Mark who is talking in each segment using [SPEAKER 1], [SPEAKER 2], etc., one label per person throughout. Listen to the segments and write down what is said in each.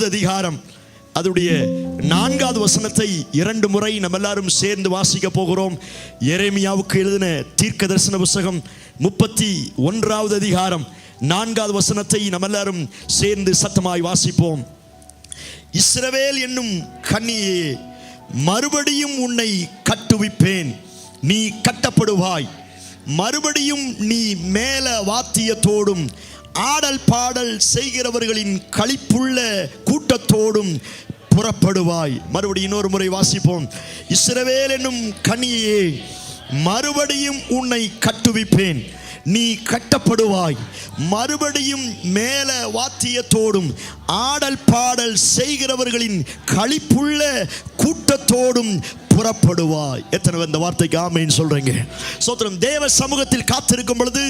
[SPEAKER 1] அதிகாரம் அதனுடைய 4வது வசனத்தை 2 முறை நம்ம எல்லாரும் சேர்ந்து வாசிக்க போகிறோம். எரேமியாவுக்கு எழுதின தீர்க்க தரிசன புத்தகம் 31வது அதிகாரம் 4வது வசனத்தை நம்ம எல்லாரும் சேர்ந்து சத்தமாய் வாசிப்போம். இஸ்ரவேல் என்னும் கன்னியே, மறுபடியும் உன்னை கட்டுவிப்பேன், நீ கட்டப்படுவாய். மறுபடியும் நீ மேல வாத்தியத்தோடும் ஆடல் பாடல் செய்கிறவர்களின் களிப்புள்ள கூட்டத்தோடும் புறப்படுவாய். மறுபடியும் இன்னொரு முறை வாசிப்போம். இஸ்ரவேல் என்னும் கன்னியே, மறுபடியும் உன்னை கட்டுவிப்பேன், நீ கட்டப்படுவாய். மறுபடியும் மேல வாத்தியத்தோடும் ஆடல் பாடல் செய்கிறவர்களின் களிப்புள்ள கூட்டத்தோடும் புறப்படுவாய். எத்தனை இந்த வார்த்தைக்கு ஆமென் சொல்றீங்க? சோத்திரம். தேவ சமூகத்தில் காத்திருக்கும் பொழுது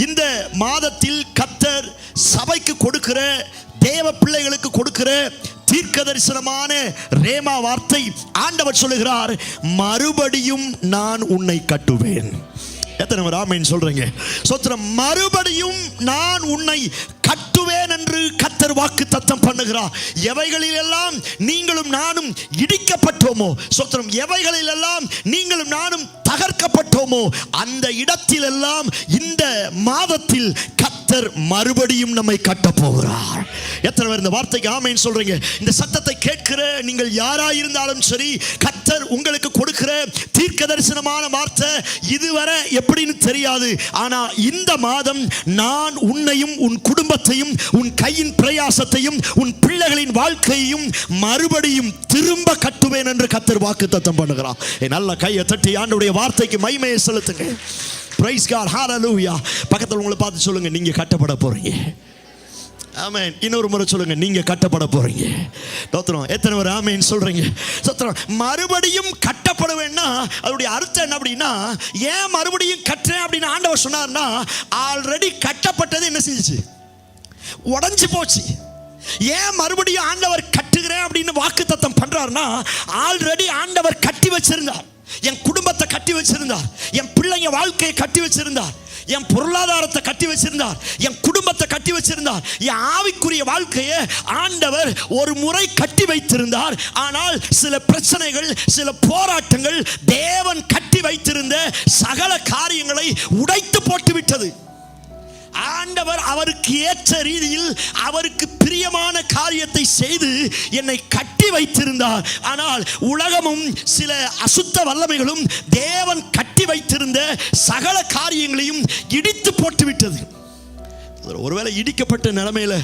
[SPEAKER 1] இந்த மாதத்தில் கர்த்தர் சபைக்கு கொடுக்கிற, தேவ பிள்ளைகளுக்கு கொடுக்கிற தீர்க்க தரிசனமான ரேமா வார்த்தை, ஆண்டவர் சொல்லுகிறார், மறுபடியும் நான் உன்னை கட்டுவேன். எத்தனை பேர் ஆமென் சொல்றீங்க? சோத்திரம். மறுபடியும் நான் உன்னை கட்டுவேன் என்று கர்த்தர் வாக்கு தத்தம் பண்ணுகிறார். எவைகளில் எல்லாம் நீங்களும் நானும் இடிக்கப்பட்டோமோ, சோத்திரம், எவைகளில் எல்லாம் நீங்களும் நானும் தகர்க்கப்பட்டோமோ, அந்த இடத்தில் எல்லாம் இந்த மாதத்தில் கர்த்தர் மறுபடியும் நம்மை கட்ட போகிறார். எத்தனை பேர் இந்த வார்த்தைக்கு ஆமென் சொல்றீங்க? இந்த சத்தத்தை கேட்கிற நீங்கள் யாராயிருந்தாலும் சரி, கர்த்தர் உங்களுக்கு கொடுக்கிற தீர்க்க தரிசனமான வார்த்தை இதுவரை எப்படின்னு தெரியாது. ஆனா இந்த மாதம் நான் உன்னையும் உன் குடும்பத்தையும் உன் கையின் பிரயாசத்தையும் உன் பிள்ளைகளின் வாழ்க்கையையும் மறுபடியும் திரும்ப கட்டுவேன் என்று கர்த்தர் வாக்குத்தத்தம் பண்ணுகிறார். நல்ல கையை தட்டி ஆண்டவருடைய வார்த்தைக்கு மகிமையை செலுத்துங்க. பிரைஸ் காட், ஹalleluya. பக்கத்துல உங்களை பார்த்து சொல்லுங்க, நீங்க கட்டப்பட போறீங்க. ஆமென். இன்னொரு முறை சொல்லுங்க, நீங்க கட்டப்பட போறீங்க. ஸ்தோத்திரம். எத்தனை பேர் ஆமென் சொல்றீங்க? ஸ்தோத்திரம். மறுபடியும் கட்டப்படுவேன்னா அதோட அர்த்தம் என்ன அப்படின்னா, ஏன் மறுபடியும் கட்டுறேன் அப்படின்னு ஆண்டவர் சொன்னார்னா, ஆல்ரெடி கட்டப்பட்டது என்ன செஞ்சுச்சு? உடைஞ்சு போச்சு. ஏன் மறுபடியும் ஆண்டவர் கட்டுகிறேன் அப்படின்னு வாக்குத்தத்தம் பண்றாருன்னா, ஆல்ரெடி ஆண்டவர் கட்டி வச்சிருந்தார். என் குடும்பத்தை கட்டி வச்சிருந்தார், என் பிள்ளைங்க வாழ்க்கையை கட்டி வச்சிருந்தார், என் பொருளாதாரத்தை கட்டி வச்சிருந்தார், என் குடும்பத்தை கட்டி வச்சிருந்தார், என் ஆவிக்குரிய வாழ்க்கையை ஆண்டவர் ஒரு முறை கட்டி வைத்திருந்தார். ஆனால் சில பிரச்சனைகள், சில போராட்டங்கள் தேவன் கட்டி வைத்திருந்த சகல காரியங்களை உடைத்து போட்டு விட்டது. ஆண்டவர் அவருக்கு ஏற்ற ரீதியில் அவருக்கு பிரியமான காரியத்தை செய்து என்னை கட்டி வைத்திருந்தார். ஆனால் உலகமும் சில அசுத்த வல்லமைகளும் தேவன் கட்டி வைத்திருந்த சகல காரியங்களையும் இடித்து போட்டுவிட்டது. ஒருவேளை இடிக்கப்பட்ட நிலைமையில,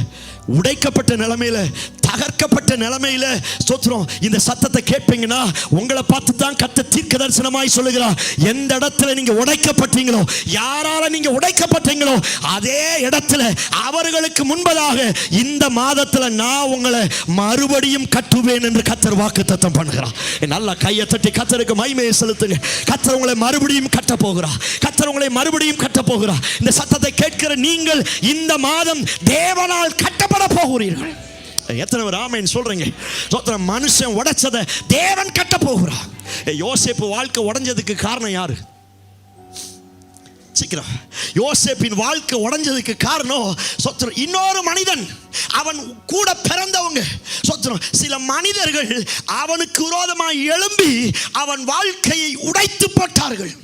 [SPEAKER 1] உடைக்கப்பட்ட நிலைமையில, தகர்க்கப்பட்ட நிலைமையில ஸ்தோத்திரம் இந்த சத்தத்தை கேட்பீங்கன்னா, உங்களை பார்த்து தான் கர்த்தர் தீர்க்க தரிசனமாய் சொல்லுகிறார், எந்த இடத்துல நீங்க உடைக்கப்பட்டீங்களோ, யாரால நீங்க உடைக்கப்பட்டீங்களோ, அதே இடத்துல அவர்களுக்கு முன்பதாக இந்த மாதத்துல நான் உங்களை மறுபடியும் கட்டுவேன் என்று கர்த்தர் வாக்குத்தத்தம் பண்ணுகிறார். நல்ல கையை தட்டி கர்த்தருக்கு மகிமையை செலுத்துங்க. கர்த்தர் உங்களை மறுபடியும் கட்ட போகிறார். கர்த்தர் உங்களை மறுபடியும் கட்ட போகிறார். இந்த சத்தத்தை கேட்கிற நீங்கள் இந்த மாதம் தேவனால் கட்டப்பட போகிறீர்கள். எத்தனை பேர் ஆமென் சொல்றீங்க? மனுஷன் உடைச்சதை தேவன் கட்ட போகிறார். யோசேப்பு வாழ்க்கை உடைஞ்சதுக்கு காரணம் யாரு? சீக்கிரம். யோசேப்பின் வாழ்க்கை உடைஞ்சதுக்கு காரணம் இன்னொரு மனிதன், அவன் கூட பிறந்தவங்க. சில மனிதர்கள் அவனுக்கு விரோதமாக எழும்பி அவன் வாழ்க்கையை உடைத்து போட்டார்கள்.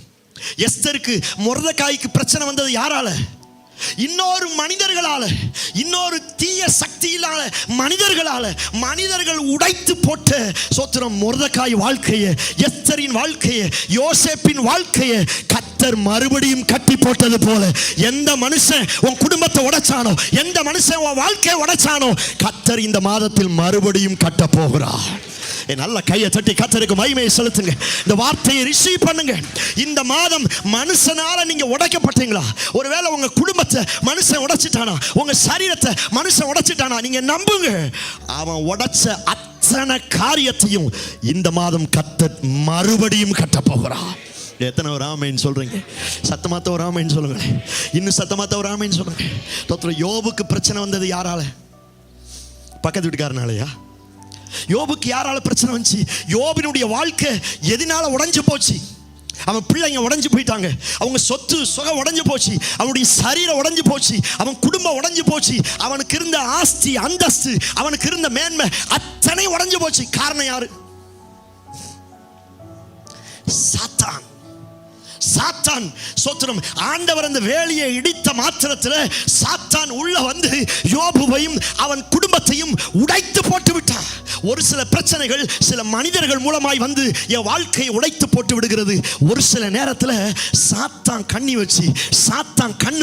[SPEAKER 1] எஸ்தருக்கு மொர்தெகாய்க்கு பிரச்சனை வந்தது யாரால? இன்னொரு மனிதர்களால, இன்னொரு தீய சக்தியிலான மனிதர்களால. மனிதர்கள் உடைத்து போட்ட சோத்திரம் மொர்தெகாய் வாழ்க்கையை, எஸ்தரின் வாழ்க்கையை, யோசேப்பின் வாழ்க்கையை கர்த்தர் மறுபடியும் கட்டி போட்டது போல எந்த மனுஷன் உன் குடும்பத்தை உடைச்சானோ, எந்த மனுஷன் உன் வாழ்க்கையை உடைச்சானோ, கர்த்தர் இந்த மாதத்தில் மறுபடியும் கட்ட போகிறார். நல்ல கையை தட்டி கர்த்தருக்கு மகிமையை செலுத்துங்க. இந்த வார்த்தையை ரிசீவ் பண்ணுங்க. இந்த மாதம் மனுஷனால நீங்க உடைக்கப்பட்டீங்களா? ஒருவேளை உங்க குடும்பத்தை மனுஷன் உடைச்சிட்டானா, உங்க சரீரத்தை மனுஷன் உடைச்சிட்டானா, நீங்க நம்புங்க, அவன் உடைச்ச அத்தனை காரியத்தையும் இந்த மாதம் கர்த்தர் மறுபடியும் கட்ட போகிறார். எத்தனை ஒரு ஆமென் சொல்றீங்க? சத்தமாத்த ஒரு ஆமென் சொல்லுங்க. இன்னும் சத்தமாத்த ஒரு ஆமென் சொல்லுங்க. யோபுக்கு பிரச்சனை வந்தது யாரால? பக்கத்து வீட்டுக்காரனாலயா? யோபுக்கு யாரால பிரச்சனை வந்துச்சு? யோபினுடைய வாழ்க்கை எதனால உடைஞ்சு போச்சு? அவன் பிள்ளைங்க உடைஞ்சு போயிட்டாங்க, அவங்க சொத்து சுகம் உடைஞ்சு போச்சு, அவனுடைய சரீரம் உடைஞ்சு போச்சு, அவன் குடும்பம் உடைஞ்சு போச்சு, அவனுக்கு இருந்த ஆஸ்தி அந்தஸ்து, அவனுக்கு இருந்த மேன்மை அத்தனை உடைஞ்சு போச்சு. காரணம் யாரு? சாத்தான். சாத்தான். சோத்திரம். ஆண்டவர் அந்த வேலையை இடித்த மாத்திரத்தில் சாத்தான் உள்ள வந்து யோபுவையும் அவன் குடும்பத்தையும் உடைத்து போட்டு விட்டான். ஒரு சில பிரச்சனைகள் சில மனிதர்கள் மூலமாய் வந்து என் வாழ்க்கையை உடைத்து போட்டு விடுகிறது. ஒரு சில நேரத்தில் சாத்தான் கண்ணு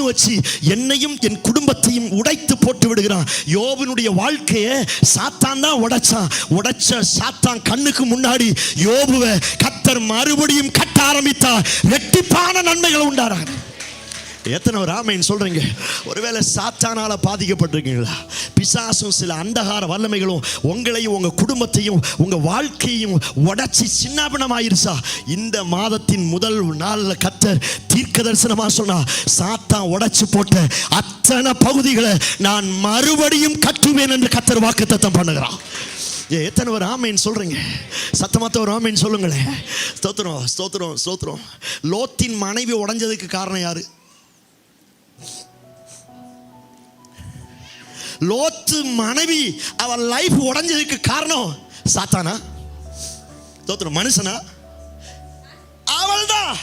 [SPEAKER 1] வச்சு என்னையும் என் குடும்பத்தையும் உடைத்து போட்டு விடுகிறான். யோபுனுடைய வாழ்க்கையை சாத்தான் தான் உடைச்ச சாத்தான் கண்ணுக்கு முன்னாடி யோபுவை கர்த்தர் மறுபடியும் கட்ட ஆரம்பித்தார். ரெட்டிப்பான நன்மைகள் உண்டாராங்க. எத்தனை ஒரு ஆமென் சொல்றீங்க? ஒருவேளை சாத்தானால பாதிக்கப்பட்டிருக்கீங்களா? பிசாசும் சில அந்தகார வல்லமைகளும் உங்களையும் உங்க குடும்பத்தையும் உங்க வாழ்க்கையும் உடைச்சி சின்னாபின்னமாயிருச்சா? இந்த மாதத்தின் முதல் நாள்ல கர்த்தர் தீர்க்க தரிசனமா சொன்னா, சாத்தான் உடைச்சு போட்ட அத்தனை பகுதிகளை நான் மறுபடியும் கட்டுவேன் என்று கர்த்தர் வாக்குத்தத்தம் பண்ணுகிறான். எத்தனை ஒரு ஆமென் சொல்றீங்க? சத்தமாத்த ஒரு ஆமென் சொல்லுங்களேன். ஸ்தோத்திரம், ஸ்தோத்திரம், ஸ்தோத்திரம். லோத்தின் மனைவி உடைஞ்சதுக்கு காரணம் யாரு? லோத்து மனைவி அவன் லைஃப் உடைஞ்சதுக்கு காரணம் சாத்தானா? ஸ்தோத்திரம். மனுஷனா? அவள்தான்.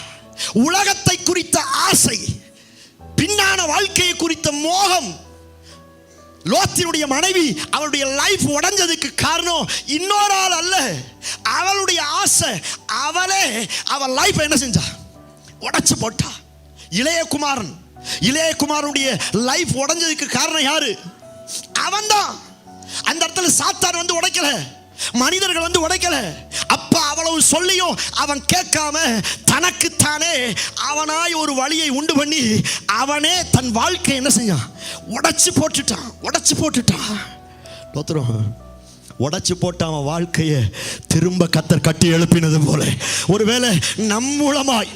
[SPEAKER 1] உலகத்தை குறித்த ஆசை, பின்னான வாழ்க்கையை குறித்த மோகம். லோத்தினுடைய மனைவி அவளுடைய லைஃப் உடைஞ்சதுக்கு காரணம் இன்னொரு ஆள் அல்ல, அவளுடைய ஆசை. அவள் லைஃப் என்ன செஞ்சா? உடைச்சு போட்டா. இளையகுமாரனுடைய லைஃப் உடைஞ்சதுக்கு காரணம் யாரு? அவன்தான். அந்த இடத்துல சாத்தான் வந்து உடைக்கல, மனிதர்கள் வந்து உடைக்கல. அப்பா அவ்வளவு சொல்லியும் அவன் கேட்காம தனக்குத்தானே அவனாய் ஒரு வழியை உண்டு பண்ணி அவனே தன் வாழ்க்கை என்ன செஞ்சான்? உடைச்சு போட்டுட்டான். உடைச்சு போட்ட அவன் வாழ்க்கையை திரும்ப கர்த்தர் கட்டி எழுப்பினது போல ஒருவேளை நம் மூலமாய்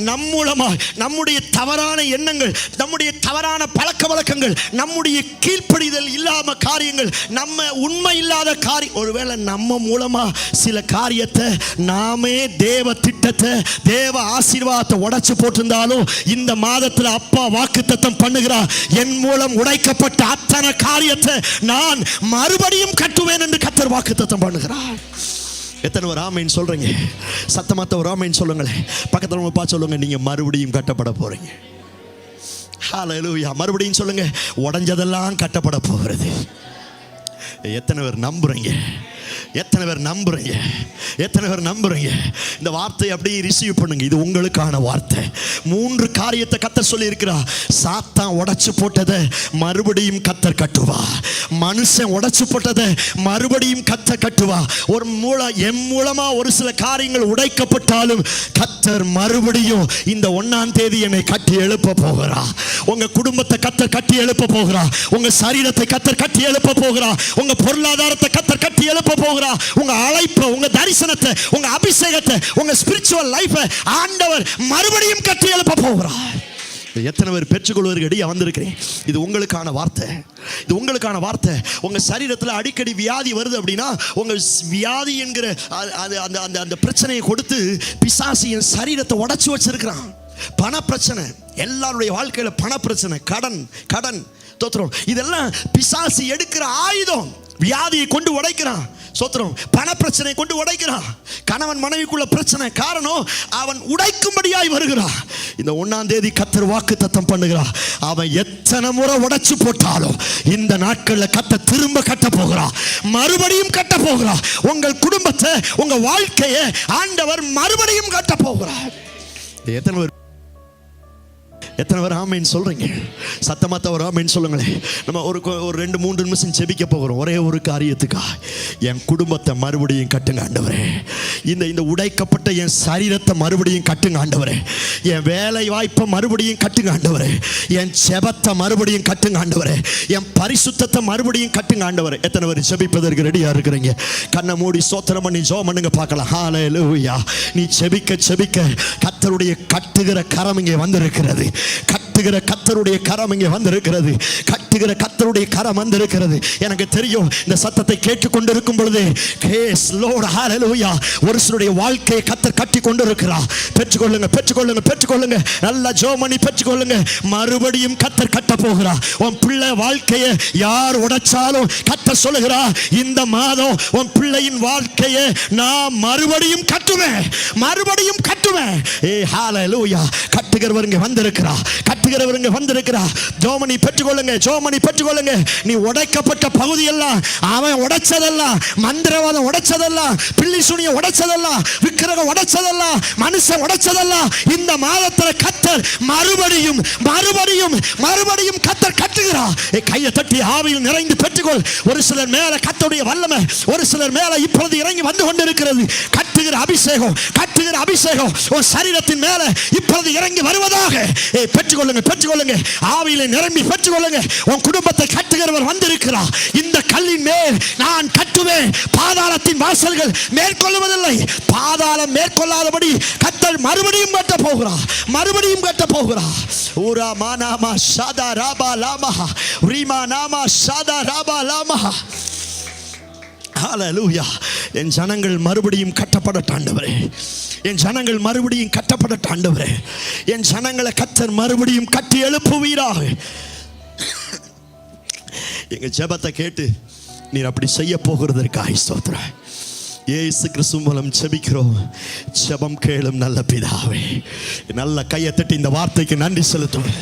[SPEAKER 1] நம்முடைய தவறான எண்ணங்கள், நம்முடைய தவறான பழக்க வழக்கங்கள், நம்முடைய கீழ்ப்படிதல் இல்லாம காரியங்கள், நம்ம உண்மை இல்லாத காரியம், ஒருவேளை நம்ம மூலமா சில காரியத்தை நாமே தேவ திட்டத்தை தேவ ஆசீர்வாதத்தை உடைச்சு போட்டிருந்தாலும் இந்த மாதத்தில் அப்பா வாக்குத்தத்தம் பண்ணுகிறார், என் மூலம் உடைக்கப்பட்ட அத்தனை காரியத்தை நான் மறுபடியும் கட்டுவேன் என்று கர்த்தர் வாக்குத்தத்தம் பண்ணுகிறார். எத்தனை ஒரு ஆமென் சொல்றீங்க? சத்தமாத்த ஒரு ஆமென் சொல்லுங்களேன். பக்கத்துல உங்க பார்த்து சொல்லுங்க, நீங்க மறுபடியும் கட்டப்பட போறீங்க. ஹல்லேலூயா. மறுபடியும் சொல்லுங்க, உடைஞ்சதெல்லாம் கட்டப்பட போகிறது. எத்தனை பேர் நம்புறீங்க? இந்த வார்த்தை அப்படியே ரிசீவ் பண்ணுங்க. இது உங்களுக்கான வார்த்தை. 3 காரியத்தை கர்த்தர் சொல்லி இருக்கிறார். சாத்தான் உடைச்சு போட்டதை மறுபடியும் கர்த்தர் கட்டுவா. மனுஷன் உடைச்சு போட்டதை மறுபடியும் கர்த்தர் கட்டுவா. என் மூலமா ஒரு சில காரியங்கள் உடைக்கப்பட்டாலும் கர்த்தர் மறுபடியும் இந்த 1ஆம் தேதி என்னை கட்டி எழுப்ப போகிறா. உங்க குடும்பத்தை கர்த்தர் கட்டி எழுப்ப போகிறா. உங்க சரீரத்தை கர்த்தர் கட்டி எழுப்ப போகிறா. உங்க பொருளாதாரத்தை கர்த்தர் கட்டி எழுப்ப போகிறா. உங்க அழைப்பு, உங்க தரிசனத்தை, உங்க அபிஷேகத்தை, உங்க ஸ்பிரிச்சுவல் லைஃபை ஆண்டவர் மறுபடியும் கட்டி எழுப்ப போகிறார். எத்தனை பேர் பெற்றுக்கொள்வதற்கு வந்திருக்கிறேன்? இது உங்களுக்கான வார்த்தை. உங்க சரீரத்தில் அடிக்கடி வியாதி வருது அப்படின்னா, உங்க வியாதி என்கிற அந்த பிரச்சனையை கொடுத்து பிசாசு என் சரீரத்தை உடைச்சு வச்சிருக்கிறான். பண பிரச்சனை, எல்லாருடைய வாழ்க்கையில பண பிரச்சனை, கடன் தோத்திரம், இதெல்லாம் பிசாசு எடுக்கிற ஆயுதம். வியாதியை கொண்டு உடைக்கிறான். சோத்திரம். பண பிரச்சனை கொண்டு உடைக்கிறான். கணவன் மனைவிக்குள்ள பிரச்சனை, காரணம் அவன் உடைக்கும்படியாய் வருகிறான். இந்த 1ஆம் தேதி கர்த்தர் வாக்குத்தத்தம் பண்ணுகிறார். அவன் எத்தனை முறை உடைச்சு போட்டாலும் இந்த நாட்களில் கர்த்தர் திரும்ப கட்ட போகிறார், மறுபடியும் கட்ட போகிறார். உங்கள் குடும்பத்தை, உங்க வாழ்க்கையை ஆண்டவர் மறுபடியும் கட்ட போகிறார். எத்தனை பேர் ஆமென் சொல்றீங்க? சத்தமாத்த ஒரு ஆமென் சொல்லுங்களேன். நம்ம ஒரு 2-3 நிமிஷம் ஜெபிக்க போகிறோம். ஒரே ஒரு காரியத்துக்கா, என் குடும்பத்தை மறுபடியும் கட்டுங்க ஆண்டவரே. இந்த உடைக்கப்பட்ட என் சரீரத்தை மறுபடியும் கட்டுங்க ஆண்டவரே. என் வேலை வாய்ப்பை மறுபடியும் கட்டுங்க ஆண்டவரே. என் ஜெபத்தை மறுபடியும் கட்டுங்க ஆண்டவரே. என் பரிசுத்தத்தை மறுபடியும் கட்டுங்க ஆண்டவரே. எத்தனை பேர் ஜெபிப்பதற்கு ரெடியா இருக்கிறீங்க? கண்ணை மூடி ஸ்தோத்திரம் பண்ணி ஜெபம் பண்ணுங்க பார்க்கலாம். ஹல்லேலூயா. நீ ஜெபிக்க கர்த்தருடைய கட்டுகிற கரம் இங்கே வந்திருக்கிறது. கட்டுகிற கர்த்தருடைய கரம் இங்கே வந்திருக்கிறது. கட்டுகிற கர்த்தருடைய கரம் வந்திருக்கிறது. எனக்கு தெரியும் இந்த சத்தத்தை கேட்டுக்கொண்டிருக்கும் பொழுது ஒரு சிலருடைய வாழ்க்கையை கர்த்தர் கட்டி கொண்டிருக்கிறார். பெற்றுக்கொள்ளுங்க, பெற்றுக்கொள்ளுங்க, பெற்றுக்கொள்ளுங்க. நல்ல ஜோமணி பெற்றுக்கொள்ளுங்க. மறுபடியும் கர்த்தர் கட்ட போகிறார். உன் பிள்ளை வாழ்க்கையை யார் உடைச்சாலும் கர்த்தர் சொல்லுகிறார், இந்த மாதம் உன் பிள்ளையின் வாழ்க்கையை நான் மறுபடியும் கட்டுவேன், மறுபடியும் கட்டுவேன். ஹalleluya. கட்டுகிறவங்க வந்திருக்கிறார், கட்டுகிறவங்க வந்திருக்கிறார். ஜோமணி பெற்றுக்கொள்ளுங்க, ஜோமணி பெற்றுக்கொள்ளுங்க. நீ உடைக்கப்பட்ட பகுதியெல்லாம், அவன் உடைச்சதெல்லாம், மந்திரவாதம் உடைச்சதெல்லாம், பில்லி சுனிய உடைச்சதெல்லாம், விக்கிரகம் உடைச்சதெல்லாம், மனுஷன் உடைச்சதெல்லாம் இந்த மாதத்தில் கர்த்தர் மறுபடியும் மறுபடியும் மறுபடியும் கர்த்தர் கட்டுகிறார். கையை தட்டி ஆவியில் நிறைந்து பெற்றுக்கொள். ஒரு சிலர் மேல கர்த்தருடைய வல்லமை, ஒரு சிலர் மேல இப்பொழுது இறங்கி வந்து கொண்டிருக்கிறது. கட்டுகிற அபிஷேகம், கட்டுகிற அபிஷேகம் ஒரு சரீரத்தின் மேல இப்பொழுது இறங்கி வருவதாக. பெற்றுக்கொள்ளுங்க, பெற்றுக்கொள்ளுங்க. ஆவியில நிரம்பி பெற்றுக்கொள்ளுங்க. உன் குடும்பத்தை கட்டுகிறவர் வந்திருக்கிறார். இந்த கல்லின் மேல் நான் கட்டுவேன், பாதாளத்தின் வாசல்கள் மேற்கொள்ளுவதில்லை. பாதாளம் மேற்கொள்ளாதபடி கர்த்தர் மறுபடியும் கட்ட போகிறார், மறுபடியும் கட்ட போகிறார். ஊரா மானாமா சாதா ராபா லாமா ரீமா நாமா சாதா ராபா லாமா. ஹalleluya. என் ஜனங்கள் மறுபடியும் கட்டப்படட்டும் ஆண்டவரே. என் ஜனங்கள் மறுபடியும் கட்டப்படட்டும் ஆண்டவரே. என் ஜனங்களை கர்த்தர் மறுபடியும் கட்டி எழுப்புவீராக. எங்க ஜெபத்தை கேட்டு நீர் அப்படி செய்ய போகிறதற்காக ஸ்தோத்திரம். இயேசு கிறிஸ்து மூலம் ஜெபிக்கிறோம். ஜெபம் கேளும் நல்ல பிதாவே. நல்ல கையை தட்டி இந்த வார்த்தைக்கு நன்றி செலுத்துவேன்.